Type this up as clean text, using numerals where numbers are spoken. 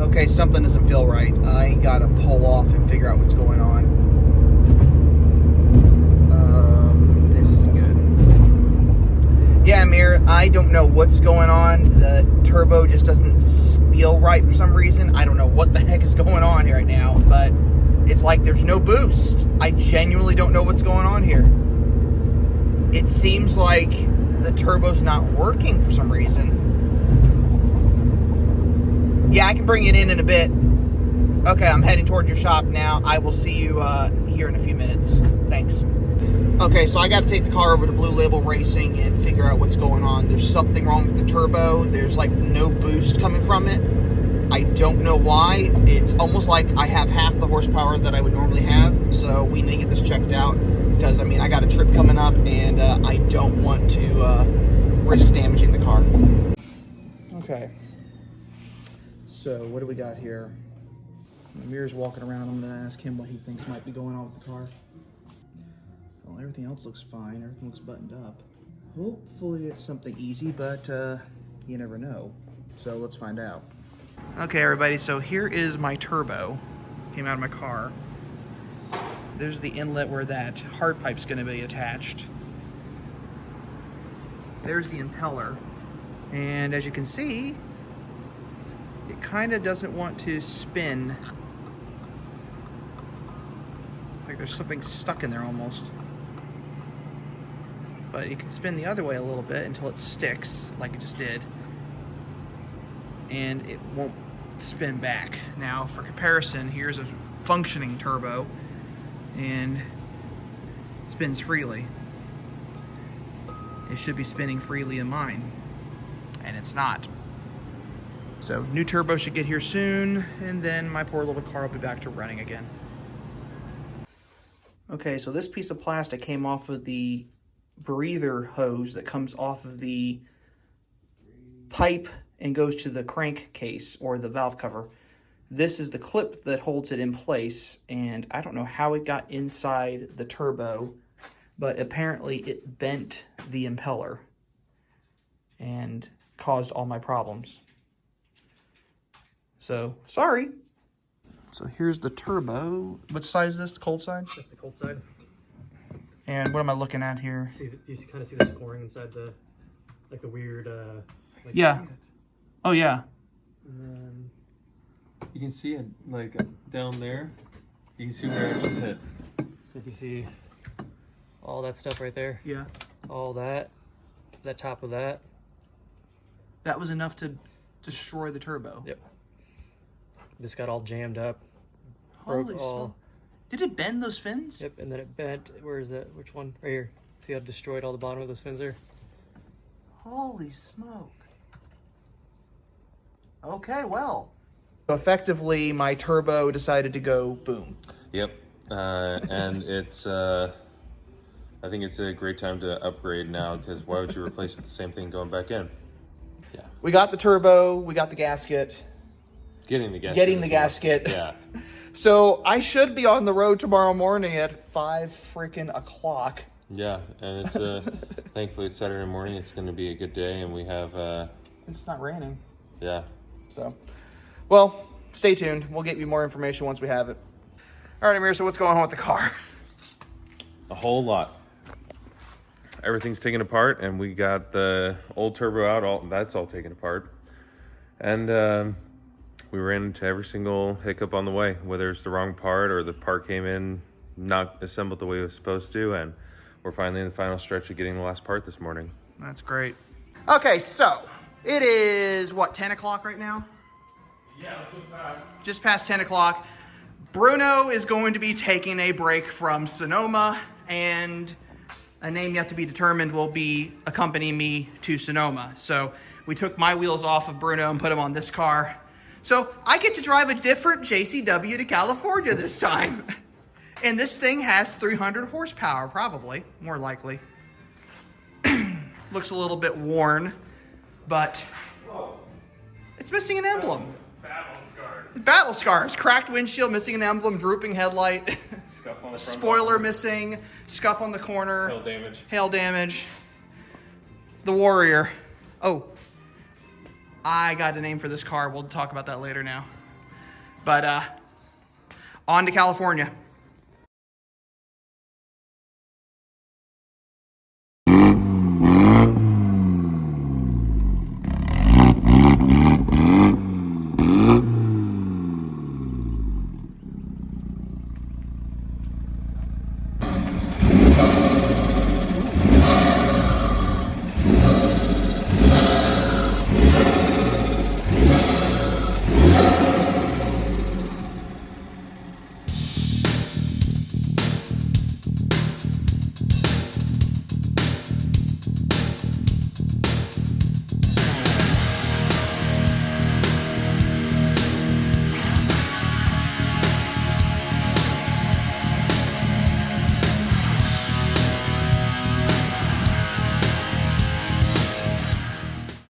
Okay, something doesn't feel right. I gotta pull off and figure out what's going on. This isn't good. Yeah, Amir, I don't know what's going on. The turbo just doesn't feel right for some reason. I don't know what the heck is going on here right now, but it's like there's no boost. I genuinely don't know what's going on here. It seems like the turbo's not working for some reason. Yeah, I can bring it in a bit. Okay, I'm heading toward your shop now. I will see you here in a few minutes. Thanks. Okay, so I got to take the car over to Blue Label Racing and figure out what's going on. There's something wrong with the turbo. There's like no boost coming from it. I don't know why. It's almost like I have half the horsepower that I would normally have. So we need to get this checked out because, I mean, I got a trip coming up and I don't want to risk damaging the car. Okay. So what do we got here? Amir's walking around. I'm going to ask him what he thinks might be going on with the car. Well, everything else looks fine. Everything looks buttoned up. Hopefully it's something easy, but you never know. So let's find out. Okay, everybody, so here is my turbo. Came out of my car. There's the inlet where that hard pipe's going to be attached. There's the impeller. And as you can see, it kind of doesn't want to spin. Like there's something stuck in there almost. But you can spin the other way a little bit until it sticks, like it just did. And it won't spin back. Now, for comparison, here's a functioning turbo, and it spins freely. It should be spinning freely in mine, and it's not. So, new turbo should get here soon, and then my poor little car will be back to running again. Okay, so this piece of plastic came off of the breather hose that comes off of the pipe and goes to the crankcase or the valve cover. This is the clip that holds it in place, and I don't know how it got inside the turbo, but apparently it bent the impeller and caused all my problems. So, sorry. So here's the turbo. What size is this, the cold side? That's the cold side. And what am I looking at here? Do you kind of see the scoring inside the, like the weird, like yeah. Oh, yeah. And then you can see it like down there. You can see where it actually hit. So do you see all that stuff right there? Yeah. All that top of that. That was enough to destroy the turbo. Yep. This got all jammed up. Holy Broke all. smoke. Did it bend those fins? Yep, and then it bent. Where is that? Which one? Right here. See how it destroyed all the bottom of those fins there? Holy smoke. Okay, well. So effectively, my turbo decided to go boom. Yep. And it's, I think it's a great time to upgrade now, because why would you replace it with the same thing going back in? Yeah. We got the turbo, we got the gasket. Getting the gasket. Getting the gasket. Yeah. So I should be on the road tomorrow morning at 5 freaking o'clock. Yeah, and it's, thankfully it's Saturday morning. It's going to be a good day, and we have, It's not raining. Yeah. So, well, stay tuned. We'll get you more information once we have it. All right, Amir, so what's going on with the car? A whole lot. Everything's taken apart, and we got the old turbo out. That's all taken apart. And we ran into every single hiccup on the way, whether it's the wrong part or the part came in not assembled the way it was supposed to, and we're finally in the final stretch of getting the last part this morning. That's great. Okay, so it is, what, 10 o'clock right now? Yeah, just past. Just past 10 o'clock. Bruno is going to be taking a break from Sonoma, and a name yet to be determined will be accompanying me to Sonoma. So we took my wheels off of Bruno and put them on this car. So I get to drive a different JCW to California this time. And this thing has 300 horsepower, probably, more likely. Looks a little bit worn, but it's missing an emblem. Battle scars. Battle scars, cracked windshield, missing an emblem, drooping headlight, Scuff on the front spoiler bumper. missing, scuff on the corner, Hail damage. hail damage. The Warrior. Oh, I got a name for this car. We'll talk about that later now. But on to California.